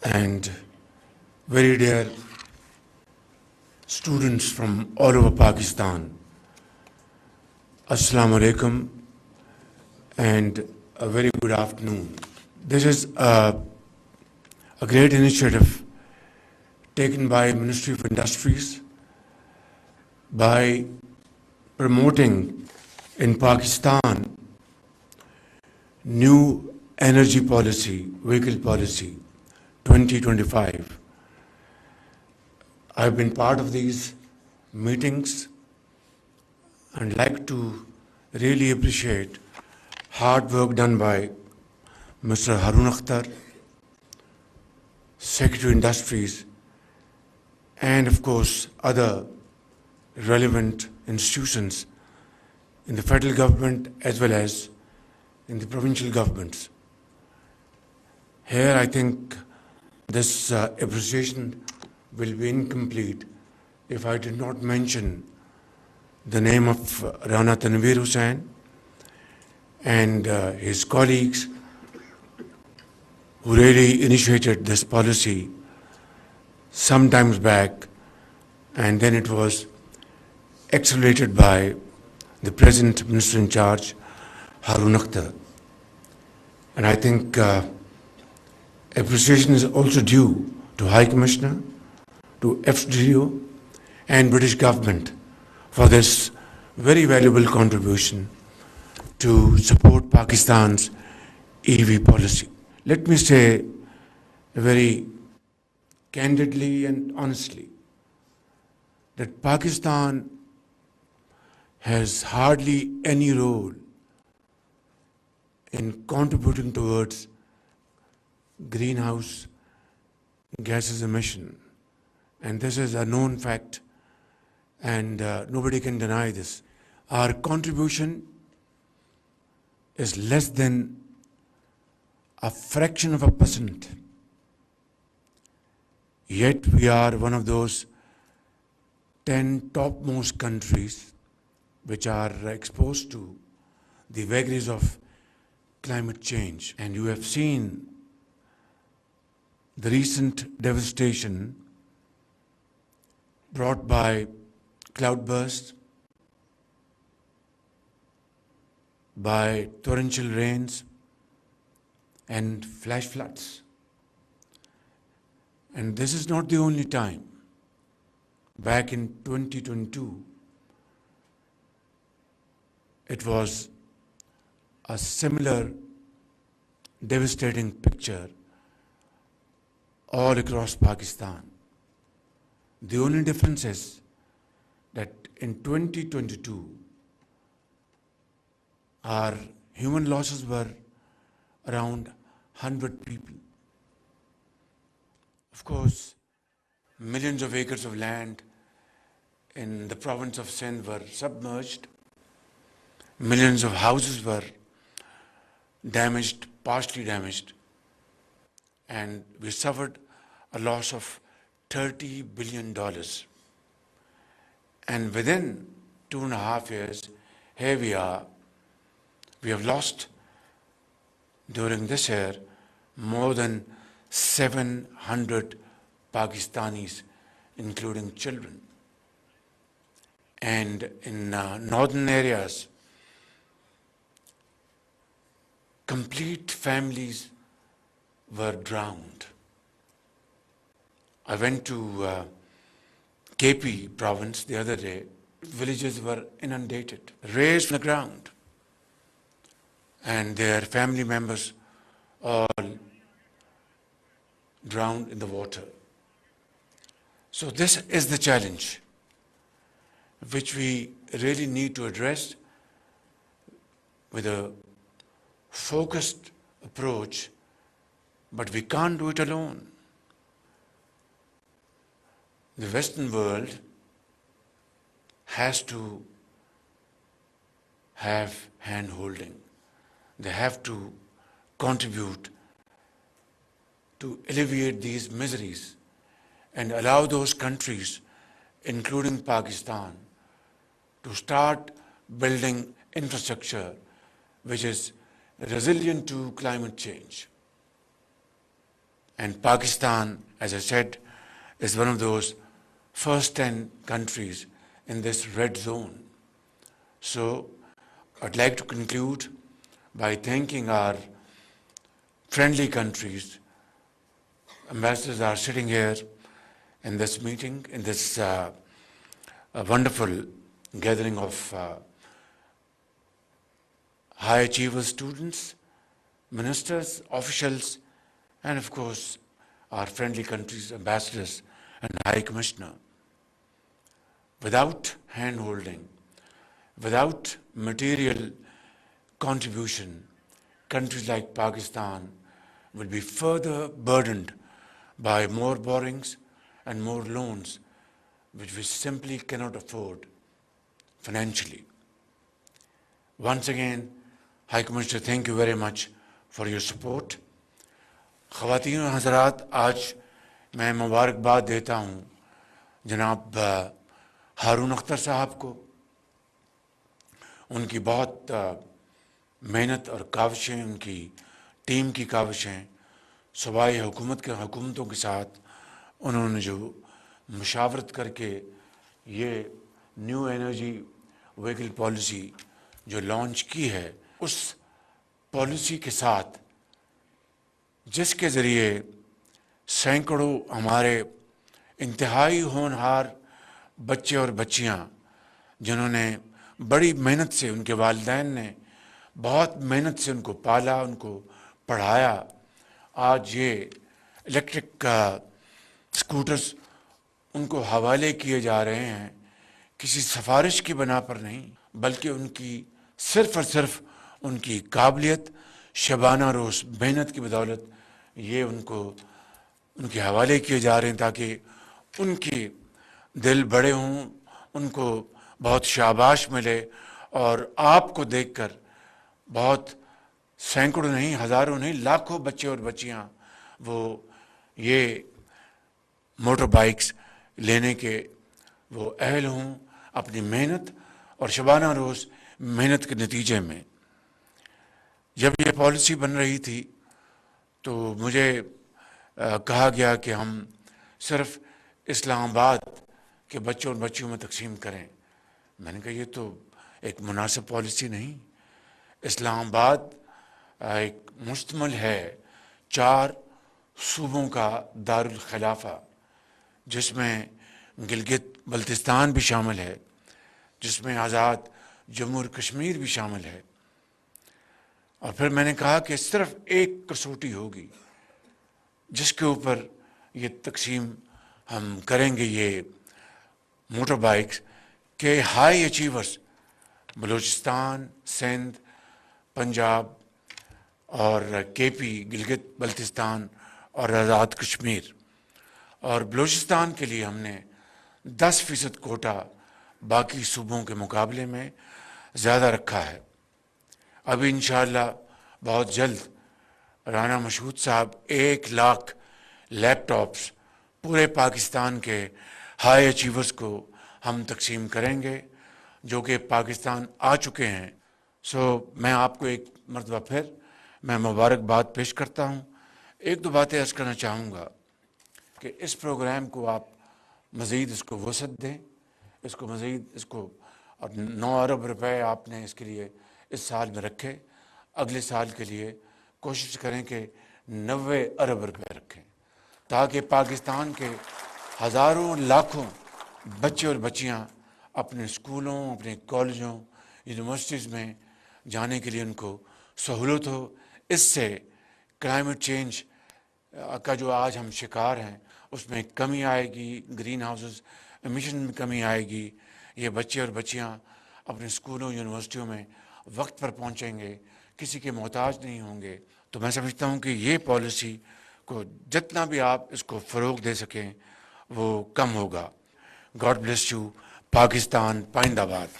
and very dear students from all over Pakistan, Assalamu alaikum and a very good afternoon. This is a great initiative taken by Ministry of Industries by promoting in Pakistan new energy policy, vehicle policy 2025. I've been part of these meetings and like to really appreciate hard work done by Mr. Harun Akhtar, Secretary of Industries, and of course other relevant institutions in the federal government as well as in the provincial governments. Here I think this appreciation will be incomplete if I did not mention the name of Rana Tanveer Hussain and his colleagues who really initiated this policy some times back, and then it was accelerated by the present Minister in charge, Harun Akhtar. And I think appreciation is also due to High Commissioner, to FDO and British government for this very valuable contribution to support Pakistan's EV policy. Let me say very candidly and honestly that Pakistan has hardly any role in contributing towards greenhouse gases emission. And this is a known fact, and nobody can deny this. Our contribution is less than a fraction of a percent. Yet we are one of those 10 topmost countries which are exposed to the vagaries of climate change. And you have seen the recent devastation brought by cloudbursts, by torrential rains and flash floods. And this is not the only time. Back in 2022, it was a similar devastating picture all across Pakistan. The only difference is that in 2022, our human losses were around 100 people. Of course, millions of acres of land in the province of Sindh were submerged. Millions of houses were damaged, partially damaged, and we suffered a loss of $30 billion. And within 2.5 years, here we are. We have lost during this year more than 700 Pakistanis, including children. And in northern areas, complete families were drowned. I went to KP province the other day. Villages were inundated, raised on the ground, and their family members all drowned in the water. So this is the challenge which we really need to address with a focused approach, but we can't do it alone. The Western world has to have hand-holding. They have to contribute to alleviate these miseries and allow those countries, including Pakistan, to start building infrastructure which is resilient to climate change. And Pakistan, as I said, is one of those first 10 countries in this red zone. So I'd like to conclude by thanking our friendly countries. Ambassadors are sitting here in this meeting, in this wonderful gathering of high achiever students, ministers, officials, and of course our friendly countries, ambassadors and High Commissioner. Without hand-holding, without material contribution, countries like Pakistan will be further burdened by more borrowings and more loans, which we simply cannot afford financially. Once again, High Commissioner, thank you very much for your support. خواتین و حضرات، آج میں مبارکباد دیتا ہوں جناب ہارون اختر صاحب کو. ان کی بہت محنت اور کاوشیں، ان کی ٹیم کی کاوشیں، صوبائی حکومتوں کے ساتھ انہوں نے جو مشاورت کر کے یہ نیو انرجی وہیکل پالیسی جو لانچ کی ہے، اس پالیسی کے ساتھ جس کے ذریعے سینکڑوں ہمارے انتہائی ہونہار بچے اور بچیاں، جنہوں نے بڑی محنت سے، ان کے والدین نے بہت محنت سے ان کو پالا، ان کو پڑھایا، آج یہ الیکٹرک اسکوٹرز ان کو حوالے کیے جا رہے ہیں، کسی سفارش کی بنا پر نہیں، بلکہ ان کی صرف اور صرف ان کی قابلیت، شبانہ روز محنت کی بدولت یہ ان کے حوالے کیے جا رہے ہیں، تاکہ ان کی دل بڑے ہوں، ان کو بہت شاباش ملے، اور آپ کو دیکھ کر بہت سینکڑوں نہیں، ہزاروں نہیں، لاکھوں بچے اور بچیاں وہ یہ موٹر بائکس لینے کے وہ اہل ہوں اپنی محنت اور شبانہ روز محنت کے نتیجے میں. جب یہ پالیسی بن رہی تھی تو مجھے کہا گیا کہ ہم صرف اسلام آباد کے بچوں اور بچیوں میں تقسیم کریں. میں نے کہا یہ تو ایک مناسب پالیسی نہیں. اسلام آباد ایک مشتمل ہے 4 صوبوں کا دارالخلافہ، جس میں گلگت بلتستان بھی شامل ہے، جس میں آزاد جموں کشمیر بھی شامل ہے. اور پھر میں نے کہا کہ صرف ایک کسوٹی ہوگی جس کے اوپر یہ تقسیم ہم کریں گے، یہ موٹر بائکس کے ہائی اچیورز بلوچستان، سندھ، پنجاب اور کے پی، گلگت بلتستان اور آزاد کشمیر. اور بلوچستان کے لیے ہم نے 10% کوٹا باقی صوبوں کے مقابلے میں زیادہ رکھا ہے. ابھی انشاءاللہ بہت جلد رانا مشہود صاحب 1 لاکھ لیپ ٹاپس پورے پاکستان کے ہائی اچیورز کو ہم تقسیم کریں گے، جو کہ پاکستان آ چکے ہیں. میں آپ کو ایک مرتبہ پھر میں مبارکباد پیش کرتا ہوں. 1-2 باتیں عرض کرنا چاہوں گا کہ اس پروگرام کو آپ مزید اس کو وسعت دیں، اس کو اور 9 ارب روپے آپ نے اس کے لیے اس سال میں رکھے. اگلے سال کے لیے کوشش کریں کہ 90 ارب روپے رکھیں، تاکہ پاکستان کے ہزاروں لاکھوں بچے اور بچیاں اپنے اسکولوں، اپنے کالجوں، یونیورسٹیز میں جانے کے لیے ان کو سہولت ہو. اس سے کلائمیٹ چینج کا جو آج ہم شکار ہیں اس میں کمی آئے گی، گرین ہاؤسز ایمیشن میں کمی آئے گی. یہ بچے اور بچیاں اپنے اسکولوں، یونیورسٹیوں میں وقت پر پہنچیں گے، کسی کے محتاج نہیں ہوں گے. تو میں سمجھتا ہوں کہ یہ پالیسی کو جتنا بھی آپ اس کو فروغ دے سکیں وہ کم ہوگا. God bless you. پاکستان پائندہ باد.